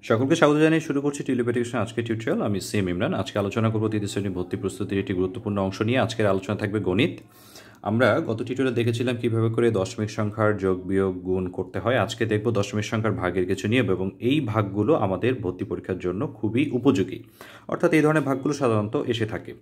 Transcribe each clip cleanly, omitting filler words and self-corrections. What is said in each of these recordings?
সকলকে স্বাগত জানিয়ে শুরু করছি টেলিপেডিকেশন আজকের টিউটোরিয়াল। আমি সিএম ইমরান। আজকে আলোচনা করব তৃতীয় শ্রেণী ভর্তি প্রস্তুতির একটি গুরুত্বপূর্ণ অংশ নিয়ে। আজকের আলোচনা থাকবে গণিত। আমরা গত টিউটোরিয়ালে দেখেছিলাম কিভাবে করে দশমিক সংখ্যার যোগ বিয়োগ গুণ করতে হয়। আজকে দেখব দশমিক সংখ্যার ভাগের কিছু নিয়ম, এবং এই ভাগগুলো আমাদের ভর্তি পরীক্ষার জন্য খুবই উপযোগী। অর্থাৎ এই ধরনের ভাগগুলো সাধারণত এসে থাকে।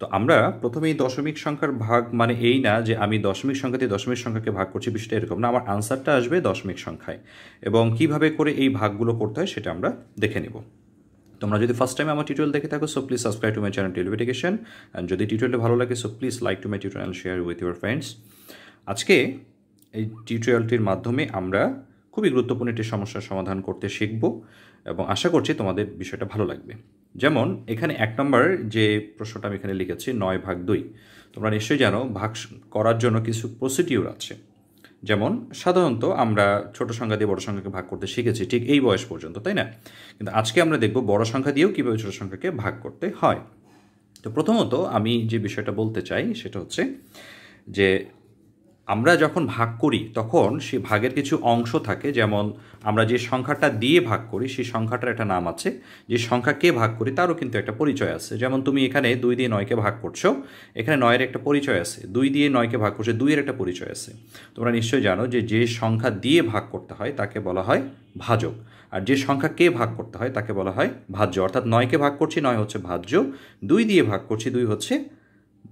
তো আমরা প্রথমেই দশমিক সংখ্যার ভাগ মানে এই না যে আমি দশমিক সংখ্যা দিয়ে দশমিক সংখ্যাকে ভাগ করছি, বিষয়টা এরকম না। আমার আনসারটা আসবে দশমিক সংখ্যায়, এবং কিভাবে করে এই ভাগগুলো করতে হয় সেটা আমরা দেখে নেব। তোমরা যদি ফার্স্ট টাইম আমার টিউটোরিয়াল দেখে থাকো, so please subscribe to my channel টেলিপেডিকেশন। অ্যান্ড যদি টিউটোরিয়ালটা ভালো লাগে, so please like to my tutorial, share with your friends. আজকে এই টিউটোরিয়ালটির মাধ্যমে আমরা খুবই গুরুত্বপূর্ণ একটি সমস্যার সমাধান করতে শিখব, এবং আশা করছি তোমাদের বিষয়টা ভালো লাগবে। যেমন এখানে 1 নম্বর যে প্রশ্নটা আমি এখানে লিখেছি 9/2। তোমরা নিশ্চয়ই জানো ভাগ করার জন্য কিছু প্রসিডিউর আছে। যেমন সাধারণত আমরা ছোট সংখ্যা দিয়ে বড় সংখ্যাকে ভাগ করতে শিখেছি ঠিক এই বয়স পর্যন্ত, তাই না? কিন্তু আজকে আমরা দেখব বড় সংখ্যা দিয়েও কীভাবে ছোট সংখ্যাকে ভাগ করতে হয়। তো প্রথমত আমি যে বিষয়টা বলতে চাই সেটা হচ্ছে যে আমরা যখন ভাগ করি তখন সেই ভাগের কিছু অংশ থাকে। যেমন আমরা যে সংখ্যাটা দিয়ে ভাগ করি সেই সংখ্যাটার একটা নাম আছে, যে সংখ্যাকে ভাগ করি তারও কিন্তু একটা পরিচয় আছে। যেমন তুমি এখানে 2 দিয়ে 9কে ভাগ করছো, এখানে 9-এর একটা পরিচয় আছে। 2 দিয়ে 9কে ভাগ করছো, 2-এর একটা পরিচয় আছে। তোমরা নিশ্চয়ই জানো যে যে সংখ্যা দিয়ে ভাগ করতে হয় তাকে বলা হয় ভাজক, আর যে সংখ্যাকে ভাগ করতে হয় তাকে বলা হয় ভাজ্য। অর্থাৎ 9কে ভাগ করছি, 9 হচ্ছে ভাজ্য, 2 দিয়ে ভাগ করছি, 2 হচ্ছে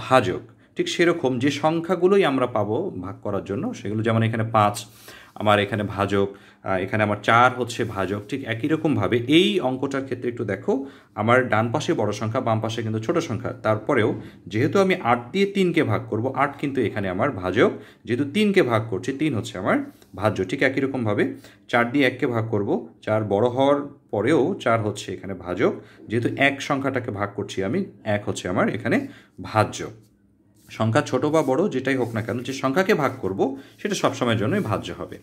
ভাজক। ঠিক সেরকম যে সংখ্যাগুলোই আমরা পাবো ভাগ করার জন্য সেগুলো, যেমন এখানে 5 আমার এখানে ভাজক, এখানে আমার 4 হচ্ছে ভাজক। ঠিক একই রকমভাবে এই অঙ্কটার ক্ষেত্রে একটু দেখো, আমার ডান পাশে বড় সংখ্যা, বাম পাশে কিন্তু ছোট সংখ্যা। তারপরেও যেহেতু আমি 8 দিয়ে 3কে ভাগ করব, 8 কিন্তু এখানে আমার ভাজক। যেহেতু 3কে ভাগ করছি, 3 হচ্ছে আমার ভাজ্য। ঠিক একই রকমভাবে 4 দিয়ে 1কে ভাগ করব, 4 বড় হওয়ার পরেও 4 হচ্ছে এখানে ভাজক। যেহেতু 1 সংখ্যাটাকে ভাগ করছি আমি, 1 হচ্ছে আমার এখানে ভাজ্য। সংখ্যা ছোট বা বড় যেটাই হোক না কেন, যে সংখ্যাকে ভাগ করব সেটা সবসময়ের জন্যই ভাজ্য হবে।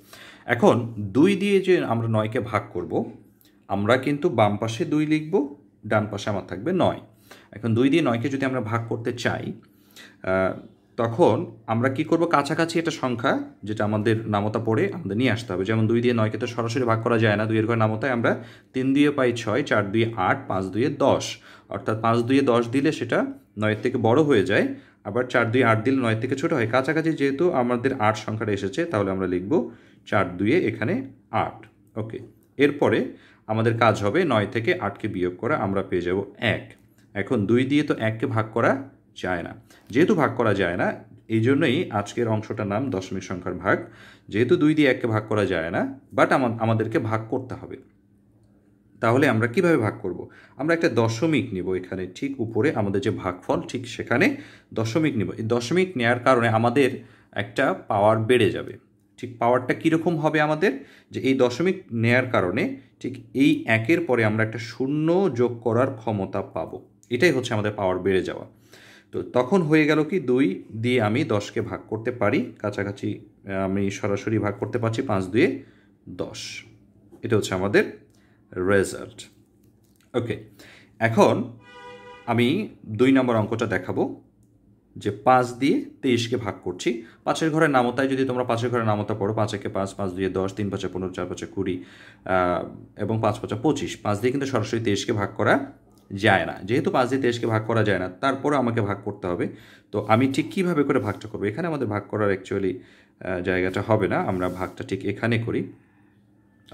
এখন 2 দিয়ে যে আমরা 9কে ভাগ করব, আমরা কিন্তু বাম পাশে 2 লিখব, ডান পাশে আমার থাকবে 9। এখন 2 দিয়ে 9কে যদি আমরা ভাগ করতে চাই, তখন আমরা কি করব, কাছাকাছি একটা সংখ্যা যেটা আমাদের নামতা পড়ে আমাদের নিয়ে আসতে হবে। যেমন 2 দিয়ে 9কে তো সরাসরি ভাগ করা যায় না, 2 এর ঘরে নামতায় আমরা 3 দিয়ে পাই 6, 4 দিয়ে 8, 5 দিয়ে 10। অর্থাৎ 5 দিয়ে 10 দিলে সেটা 9-এর থেকে বড় হয়ে যায়, আবার 4 দিয়ে 8 দিলে 9-এর থেকে ছোট হয়। কাছাকাছি যেহেতু আমাদের 8 সংখ্যাটা এসেছে, তাহলে আমরা লিখব 4 2 এখানে 8। ওকে, এরপরে আমাদের কাজ হবে 9 থেকে 8কে বিয়োগ করা, আমরা পেয়ে যাব 1। এখন 2 দিয়ে তো 1কে ভাগ করা যায় না, যেহেতু ভাগ করা যায় না এই জন্যই আজকের অংশটার নাম দশমিক সংখ্যার ভাগ। যেহেতু 2 দিয়ে 1কে ভাগ করা যায় না, বাট আমাদেরকে ভাগ করতে হবে। তাহলে আমরা কিভাবে ভাগ করব? আমরা একটা দশমিক নিব, এখানে ঠিক উপরে আমাদের যে ভাগফল ঠিক সেখানে দশমিক নিব। এই দশমিক নেওয়ার কারণে আমাদের একটা পাওয়ার বেড়ে যাবে। ঠিক পাওয়ারটা কীরকম হবে আমাদের, যে এই দশমিক নেয়ার কারণে ঠিক এই 1-এর পরে আমরা একটা শূন্য যোগ করার ক্ষমতা পাবো। এটাই হচ্ছে আমাদের পাওয়ার বেড়ে যাওয়া। তো তখন হয়ে গেল কি, 2 দিয়ে আমি 10কে ভাগ করতে পারি, কাছাকাছি আমি সরাসরি ভাগ করতে পারছি, 5 2 10। এটা হচ্ছে আমাদের রেজাল্ট। ওকে, এখন আমি 2 নম্বর অঙ্কটা দেখাবো, যে 5 দিয়ে 23কে ভাগ করছি। 5-এর ঘরের নামতায় যদি তোমরা 5-এর ঘরের নামতা পড়ো, 5 একে 5, 5 2 10, 3 5 15, 4 5 20, এবং 5 5 25। 5 দিয়ে কিন্তু সরাসরি 23কে ভাগ করা যায় না। যেহেতু 5 দিয়ে 23কে ভাগ করা যায় না, তারপরে আমাকে ভাগ করতে হবে। তো আমি ঠিক কীভাবে করে ভাগটা করবো, এখানে আমাদের ভাগ করার অ্যাকচুয়ালি জায়গাটা হবে না, আমরা ভাগটা ঠিক এখানে করি।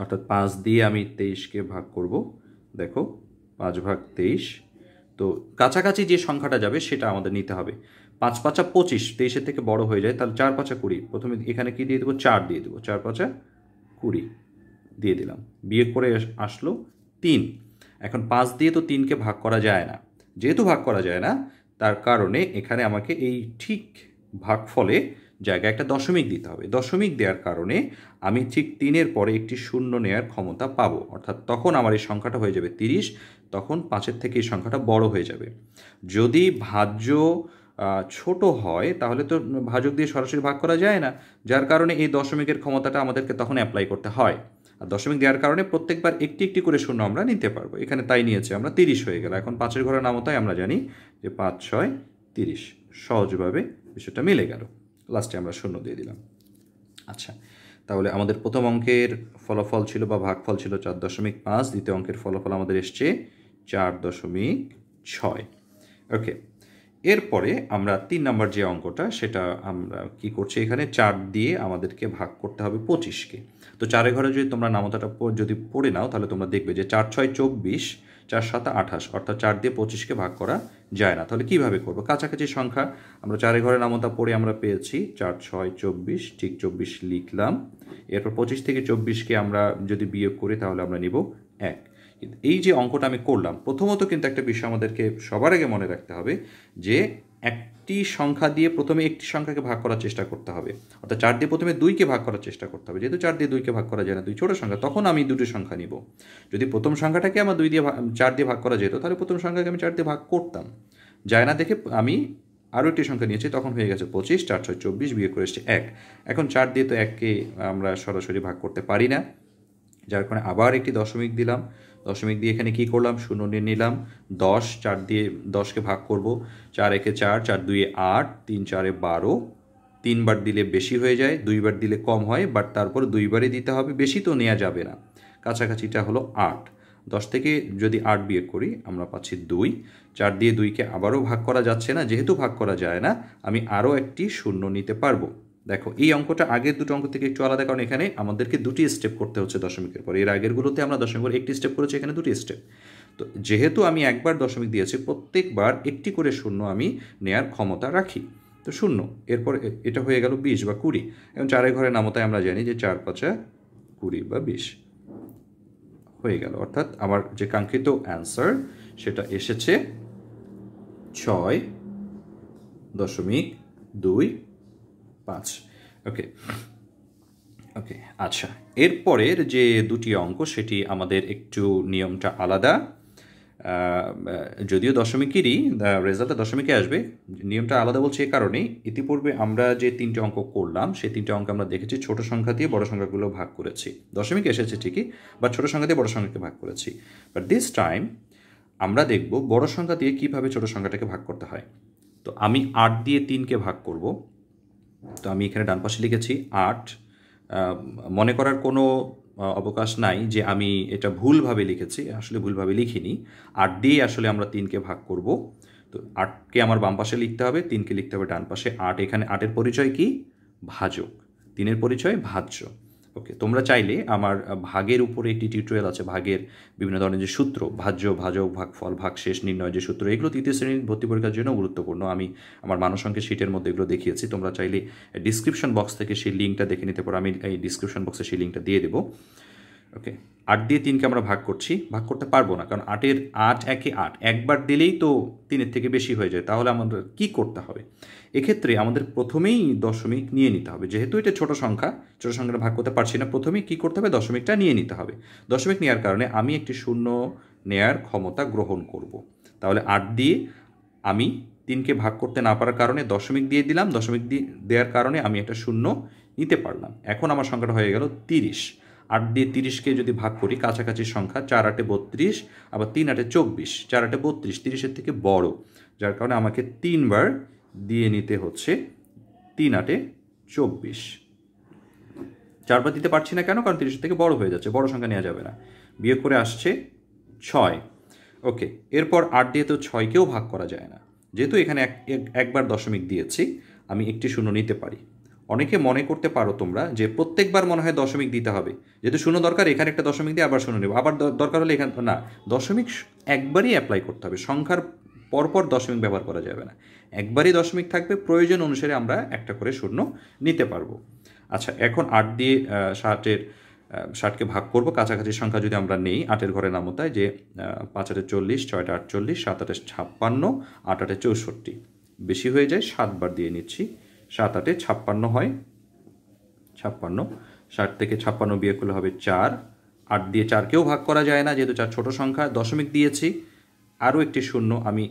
অর্থাৎ 5 দিয়ে আমি 23কে ভাগ করব। দেখো 5 ভাগ 23, তো কাছাকাছি যে সংখ্যাটা যাবে সেটা আমাদের নিতে হবে। 5 5 25, 23-এর থেকে বড় হয়ে যায়, তাহলে 4 5 20। প্রথমে এখানে কি দিয়ে দেবো, 4 দিয়ে দেবো, 4 5 20 দিয়ে দিলাম। বিয়োগ করে আসলো 3। এখন 5 দিয়ে তো 3কে ভাগ করা যায় না, যেহেতু ভাগ করা যায় না তার কারণে এখানে আমাকে এই ঠিক ভাগফলে জায়গায় একটা দশমিক দিতে হবে। দশমিক দেওয়ার কারণে আমি ঠিক 3-এর পরে একটি শূন্য নেওয়ার ক্ষমতা পাবো। অর্থাৎ তখন আমার এই সংখ্যাটা হয়ে যাবে 30। তখন 5-এর থেকে এই সংখ্যাটা বড় হয়ে যাবে। যদি ভাজ্য ছোট হয় তাহলে তো ভাজক দিয়ে সরাসরি ভাগ করা যায় না, যার কারণে এই দশমিকের ক্ষমতাটা আমাদেরকে তখন অ্যাপ্লাই করতে হয়। আর দশমিক দেওয়ার কারণে প্রত্যেকবার একটি একটি করে শূন্য আমরা নিতে পারবো। এখানে তাই নিয়েছে, আমরা 30 হয়ে গেল। এখন 5-এর ঘরের নামতায় আমরা জানি যে 5 6 30, সহজভাবে বিষয়টা মিলে গেল। লাস্টে আমরা শূন্য দিয়ে দিলাম। আচ্ছা, তাহলে আমাদের প্রথম অঙ্কের ফলাফল ছিল বা ভাগফল ছিল 4.5, দ্বিতীয় অঙ্কের ফলাফল আমাদের এসছে 4.6। ওকে, এরপরে আমরা 3 নম্বর যে অঙ্কটা সেটা আমরা কি করছি, এখানে 4 দিয়ে আমাদেরকে ভাগ করতে হবে 25কে। তো 4 ঘরে যদি তোমরা নামতাটা যদি পড়ে নাও তাহলে তোমরা দেখবে যে 4 6 24, 4 7 28, অর্থাৎ 4 দিয়ে 25কে ভাগ করা যায় না। তাহলে কিভাবে করবো? কাছাকাছি সংখ্যা আমরা 4 ঘরে নামতা পড়ে আমরা পেয়েছি 4 6 24, ঠিক 24 লিখলাম। এরপর 25 থেকে 24কে আমরা যদি বিয়োগ করি তাহলে আমরা নিব 1। এই যে অঙ্কটা আমি করলাম, প্রথমত কিন্তু একটা বিষয় আমাদেরকে সবার আগে মনে রাখতে হবে যে একটি সংখ্যা দিয়ে প্রথমে একটি সংখ্যাকে ভাগ করার চেষ্টা করতে হবে, অর্থাৎ 4 দিয়ে প্রথমে 2কে ভাগ করার চেষ্টা করতে হবে। যেহেতু 4 দিয়ে 2কে ভাগ করা যায় না, 2 ছোটো সংখ্যা, তখন আমি দুটো সংখ্যা নিব। যদি প্রথম সংখ্যাটাকে আমার 4 দিয়ে ভাগ করা যেত তাহলে প্রথম সংখ্যাকে আমি 4 দিয়ে ভাগ করতাম, যায় না দেখে আমি আরও একটি সংখ্যা নিয়েছি, তখন হয়ে গেছে 25, 4 6 24, বিয়োগ করে এসছে 1। এখন 4 দিয়ে তো 1কে আমরা সরাসরি ভাগ করতে পারি না, যার কারণে আবার একটি দশমিক দিলাম। দশমিক দিয়ে এখানে কি করলাম, 0 নিয়ে নিলাম। 10, 4 দিয়ে 10কে ভাগ করব, 4 1 4, 4 2 8, 3 4 12। 3 বার দিলে বেশি হয়ে যায়, 2 বার দিলে কম হয়, বাট তারপর 2 বারই দিতে হবে, বেশি তো নেওয়া যাবে না। কাছাকাছিটা হলো 8। 10 থেকে যদি 8 বিয়োগ করি আমরা পাচ্ছি 2। 4 দিয়ে 2কে আবারও ভাগ করা যাচ্ছে না, যেহেতু ভাগ করা যায় না আমি আরও একটি 0 নিতে পারবো। দেখো এই অঙ্কটা আগের দুটো অঙ্ক থেকে একটু আলাদা, কারণ এখানে আমাদেরকে দুটি স্টেপ করতে হচ্ছে দশমিকের পর। এর আগেরগুলোতে আমরা দশমিকের একটি স্টেপ করেছি, এখানে দুটি স্টেপ। তো যেহেতু আমি একবার দশমিক দিয়েছি, প্রত্যেকবার একটি করে 0 আমি নেয়ার ক্ষমতা রাখি। তো 0, এরপর এটা হয়ে গেল 20 বা 20। এবং 4 ঘরের নামতায় আমরা জানি যে 4 5 20 বা 20 হয়ে গেল, অর্থাৎ আমার যে কাঙ্ক্ষিত অ্যান্সার সেটা এসেছে 6.25। ওকে ওকে, আচ্ছা, এরপরের যে দুটি অঙ্ক সেটি আমাদের একটু নিয়মটা আলাদা। যদিও দশমিকেরই রেজাল্টটা দশমিকে আসবে, নিয়মটা আলাদা বলছে এই কারণেই, ইতিপূর্বে আমরা যে 3টে অঙ্ক করলাম সেই 3টে অঙ্ক আমরা দেখেছি ছোট সংখ্যা দিয়ে বড় সংখ্যাগুলো ভাগ করেছি। দশমিক এসেছে ঠিকই, বা ছোট সংখ্যা দিয়ে বড় সংখ্যাকে ভাগ করেছি। বাট দিস টাইম আমরা দেখব বড় সংখ্যা দিয়ে কীভাবে ছোট সংখ্যাটাকে ভাগ করতে হয়। তো আমি 8 দিয়ে 3কে ভাগ করব। তো আমি এখানে ডান পাশে লিখেছি 8। মনে করার কোনো অবকাশ নাই যে আমি এটা ভুলভাবে লিখেছি, আসলে ভুলভাবে লিখিনি। 8 দিয়ে আসলে আমরা 3কে ভাগ করব। তো 8কে আমার বাম পাশে লিখতে হবে, 3কে লিখতে হবে ডান পাশে। 8, এখানে 8-এর পরিচয় কি? ভাজক। 3-এর পরিচয় ভাজ্য। ওকে, তোমরা চাইলে আমার ভাগের উপরে একটি টিউটোরিয়াল আছে, ভাগের বিভিন্ন ধরনের যে সূত্র, ভাজ্য, ভাজক, ভাগফল, ভাগশেষ নির্ণয় যে সূত্র, এগুলো তৃতীয় শ্রেণীর ভর্তি পরীক্ষার জন্য গুরুত্বপূর্ণ। আমি আমার মানসংখ্যা শিটের মধ্যে এগুলো দেখিয়েছি, তোমরা চাইলে ডিসক্রিপশন বক্স থেকে সেই লিঙ্কটা দেখে নিতে পারো, আমি এই ডিসক্রিপশন বক্সে সেই লিঙ্কটা দিয়ে দেবো। ওকে, 8 দিয়ে 3কে আমরা ভাগ করছি, ভাগ করতে পারবো না, কারণ 8 একে 8, একবার দিলেই তো 3-এর থেকে বেশি হয়ে যায়। তাহলে আমাদের কি করতে হবে? এক্ষেত্রে আমাদের প্রথমেই দশমিক নিয়ে নিতে হবে, যেহেতু এটা ছোট সংখ্যাটা ভাগ করতে পারছি না, প্রথমেই কী করতে হবে? দশমিকটা নিয়ে নিতে হবে। দশমিক নেওয়ার কারণে আমি একটি 0 নেয়ার ক্ষমতা গ্রহণ করব। তাহলে 8 দিয়ে আমি 3কে ভাগ করতে না পারার কারণে দশমিক দিয়ে দিলাম, দশমিক দেওয়ার কারণে আমি একটা 0 নিতে পারলাম। এখন আমার সংখ্যাটা হয়ে গেল 30। 8 দিয়ে 30কে যদি ভাগ করি, কাছাকাছি সংখ্যা, 4 8 32, আবার 3 8 24, 4 8 32, 30-এর থেকে বড়, যার কারণে আমাকে 3 বার দিয়ে নিতে হচ্ছে 3 8 24। 4 বার দিতে পারছি না কেন? কারণ 30-এর থেকে বড় হয়ে যাচ্ছে, বড় সংখ্যা নেওয়া যাবে না। বিয়োগ করে আসছে 6। ওকে, এরপর 8 দিয়ে তো 6কেও ভাগ করা যায় না, যেহেতু এখানে একবার দশমিক দিয়েছি, আমি একটি 0 নিতে পারি। অনেকে মনে করতে পারো তোমরা যে প্রত্যেকবার মনে হয় দশমিক দিতে হবে, যেহেতু 0 দরকার, এখানে একটা দশমিক দিয়ে আবার 0 নেব, আবার দরকার হলে এখানে না, দশমিক একবারই অ্যাপ্লাই করতে হবে, সংখ্যার পরপর দশমিক ব্যবহার করা যাবে না, একবারই দশমিক থাকবে, প্রয়োজন অনুসারে আমরা একটা করে 0 নিতে পারবো। আচ্ছা, এখন 8 দিয়ে 60কে ভাগ করব, কাছাকাছি সংখ্যা যদি আমরা নেই 8-এর ঘরে নামতায়, যে 5 8 40, 6 8 48, 7 8 56, 8 8 64, বেশি হয়ে যায়, 7 বার দিয়ে নিচ্ছি, 7 8 56 হয়, 56। 60 থেকে 56 বিয়োগ করলে হবে 4। 8 দিয়ে 4কেও ভাগ করা যায় না, যেহেতু 4 ছোট সংখ্যা, দশমিক দিয়েছি, আরও একটি 0, আমি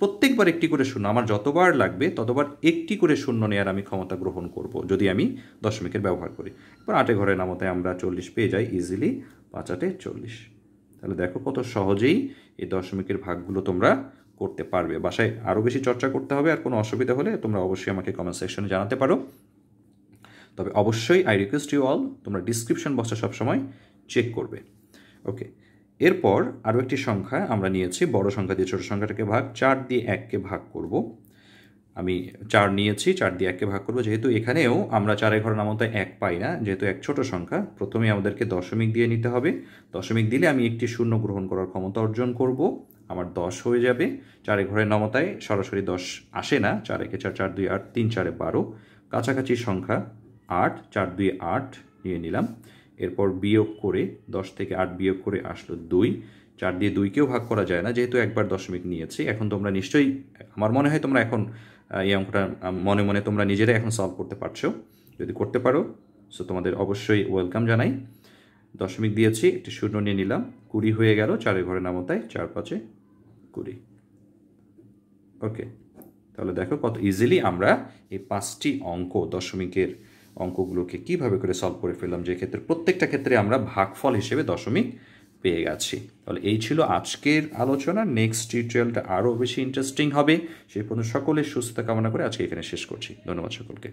প্রত্যেকবার একটি করে 0, আমার যতবার লাগবে ততবার একটি করে 0 নেওয়ার আমি ক্ষমতা গ্রহণ করব যদি আমি দশমিকের ব্যবহার করি। এবার 8-এর ঘরের নামতায় আমরা 40 পেয়ে যাই ইজিলি, 5 8 40। তাহলে দেখো কত সহজেই এই দশমিকের ভাগগুলো তোমরা করতে পারবে। বাসায় আরও বেশি চর্চা করতে হবে, আর কোনো অসুবিধা হলে তোমরা অবশ্যই আমাকে কমেন্ট সেকশনে জানাতে পারো। তবে অবশ্যই আই রিকোয়েস্ট ইউ অল তোমরা ডিসক্রিপশন বক্সটা সবসময় চেক করবে। ওকে, এরপর আরও একটি সংখ্যা আমরা নিয়েছি, বড় সংখ্যা দিয়ে ছোটো সংখ্যাটাকে ভাগ, 4 দিয়ে 1কে ভাগ করব। আমি 4 নিয়েছি, 4 দিয়ে 1কে ভাগ করব। যেহেতু এখানেও আমরা 4 ঘরের নামতায় 1 পাই না, যেহেতু এক ছোট সংখ্যা, প্রথমে আমাদেরকে দশমিক দিয়ে নিতে হবে। দশমিক দিলে আমি একটি শূন্য গ্রহণ করার ক্ষমতা অর্জন করব, আমার 10 হয়ে যাবে। 4 ঘরের নামতায় সরাসরি 10 আসে না, 4 একে 4, 4 2 8, 3 4 12, কাছাকাছি সংখ্যা 8, 4 2 8 নিয়ে নিলাম। এরপর বিয়োগ করে 10 থেকে 8 বিয়োগ করে আসলো 2। 4 দিয়ে 2কেও ভাগ করা যায় না, যেহেতু একবার দশমিক নিয়েছি। এখন তোমরা নিশ্চয়ই, আমার মনে হয় তোমরা এখন এই অঙ্কটা মনে মনে তোমরা নিজেরাই এখন সলভ করতে পারছো। যদি করতে পারো সো তোমাদের অবশ্যই ওয়েলকাম জানাই। দশমিক দিয়েছি, একটি শূন্য নিয়ে নিলাম, 20 হয়ে গেল। 4 ঘরের নামতায় 4 5 20। ওকে, তাহলে দেখো কত ইজিলি আমরা এই 5টি অঙ্ক, দশমিকের অঙ্কগুলোকে কিভাবে করে সলভ করে ফেললাম, যে ক্ষেত্রে প্রত্যেকটা ক্ষেত্রে আমরা ভাগফল হিসেবে দশমিক পেয়ে গেছি। তাহলে এই ছিল আজকের আলোচনা। নেক্সট টিউটোরিয়ালটা আরও বেশি ইন্টারেস্টিং হবে। সেই পর্যন্ত সকলের সুস্থতা কামনা করে আজকে এখানে শেষ করছি। ধন্যবাদ সকলকে।